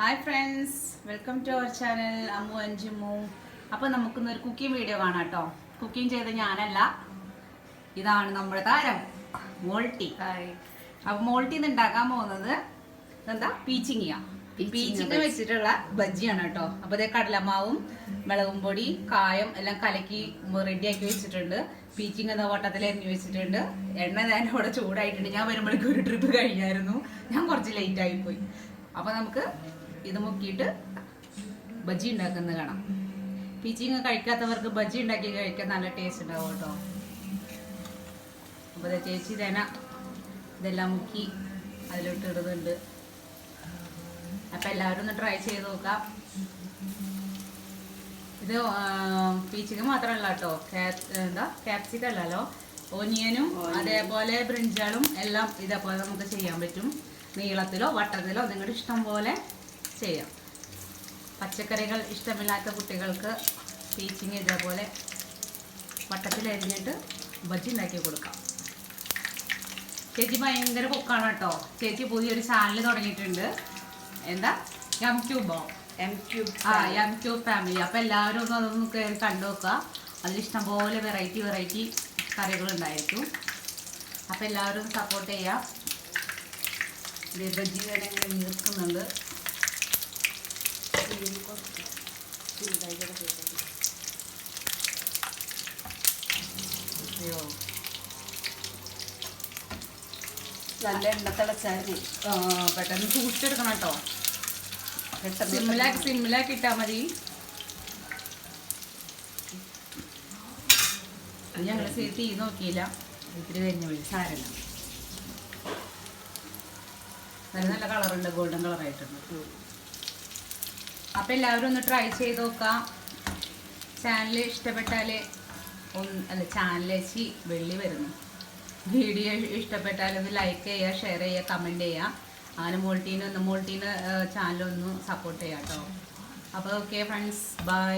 Hi friends, welcome to our channel Ammu Anjumu. അപ്പോൾ നമുക്കിന്നൊരു cooking video കാണാം കേട്ടോ. കുക്കിംഗ് ചെയ്ത് ഞാനല്ല, ഇതാണ് നമ്മുടെ താരം മോൾട്ടി. അപ്പോൾ മോൾട്ടി ഇന്ന് ഉണ്ടാക്കാൻ പോകുന്നത് എന്താ പീച്ചിങ്ങ വെച്ചിട്ടുള്ള ബജ്ജിയാണ് കേട്ടോ. അപ്പോൾ അതേ കടലമാവും മുളകും പൊടി കായം എല്ലാം കലക്കി റെഡിയാക്കി വെച്ചിട്ടുണ്ട്. പീച്ചിങ് എന്ന വട്ടത്തിൽ എരിഞ്ഞു വെച്ചിട്ടുണ്ട്. എണ്ണ ഞാൻ ഇവിടെ ചൂടായിട്ടുണ്ട്. ഞാൻ വരുമ്പോഴേക്കും ഒരു ട്രിപ്പ് കഴിഞ്ഞായിരുന്നു. ഞാൻ കുറച്ച് ലേറ്റ് ആയിപ്പോയി. അപ്പോൾ നമുക്ക് ഇത് മുക്കിയിട്ട് ബജ്ജി ഉണ്ടാക്കുന്നത് കാണാം. പീച്ചിങ് കഴിക്കാത്തവർക്ക് ബജ്ജി ഉണ്ടാക്കി കഴിക്കാൻ നല്ല ടേസ്റ്റ് ഉണ്ടാവും കേട്ടോ. അപ്പോൾ ചേച്ചി തന്നെ ഇതെല്ലാം മുക്കി അതിലോട്ട് ഇടുന്നുണ്ട്. അപ്പം എല്ലാവരും ഒന്ന് ട്രൈ ചെയ്ത് നോക്കാം. ഇത് പീച്ചിങ് മാത്രമല്ല കേട്ടോ, ക്യാപ്സിക്കം അല്ലല്ലോ, ഓനിയനും അതേപോലെ ബ്രിഞ്ചാളും എല്ലാം ഇതേപോലെ നമുക്ക് ചെയ്യാൻ പറ്റും. നീളത്തിലോ വട്ടത്തിലോ നിങ്ങളുടെ ഇഷ്ടം പോലെ ചെയ്യാം. പച്ചക്കറികൾ ഇഷ്ടമില്ലാത്ത കുട്ടികൾക്ക് പീച്ചിങ് ഇതേപോലെ വട്ടത്തിൽ അരിഞ്ഞിട്ട് ബജ്ജി ഉണ്ടാക്കി കൊടുക്കാം. ചേച്ചി ഭയങ്കര കുക്കാണ് കേട്ടോ. ചേച്ചി പുതിയൊരു ചാനൽ തുടങ്ങിയിട്ടുണ്ട്. എന്താ എം ക്യൂബ് ഫാമിലി. അപ്പം എല്ലാവരും ഒന്ന് അതൊന്ന് കയറി കണ്ടു നോക്കുക. അതിലിഷ്ടം പോലെ വെറൈറ്റി കറികളുണ്ടായിരിക്കും. അപ്പം എല്ലാവരും സപ്പോർട്ട് ചെയ്യാം. ബജ്ജി വരെ ഇങ്ങനെ വീർക്കുന്നുണ്ട്. നല്ല എണ്ണ തിളച്ചാൽ പെട്ടെന്ന് സൂക്ഷിച്ചെടുക്കണം കേട്ടോ. സിമ്മിലാക്കി ഇട്ടാൽ മതി. ഞങ്ങൾ തീ നോക്കിയില്ല, ഇത്തിരി കരിഞ്ഞ വഴി സാരല്ല. നല്ല കളറുണ്ട്, ഗോൾഡൻ കളറായിട്ടുണ്ട്. അപ്പം എല്ലാവരും ഒന്ന് ട്രൈ ചെയ്ത് നോക്കാം. ചാനൽ ഇഷ്ടപ്പെട്ടാൽ ചാനൽ വെച്ച് വെള്ളി വരുന്നു. വീഡിയോ ഇഷ്ടപ്പെട്ടാൽ ഒന്ന് ലൈക്ക് ചെയ്യുക, ഷെയർ ചെയ്യുക, കമൻറ്റ് ചെയ്യുക. അങ്ങനെ മോൾട്ടീന് ചാനലൊന്ന് സപ്പോർട്ട് ചെയ്യാം കേട്ടോ. അപ്പോൾ ഓക്കെ ഫ്രണ്ട്സ്, ബൈ.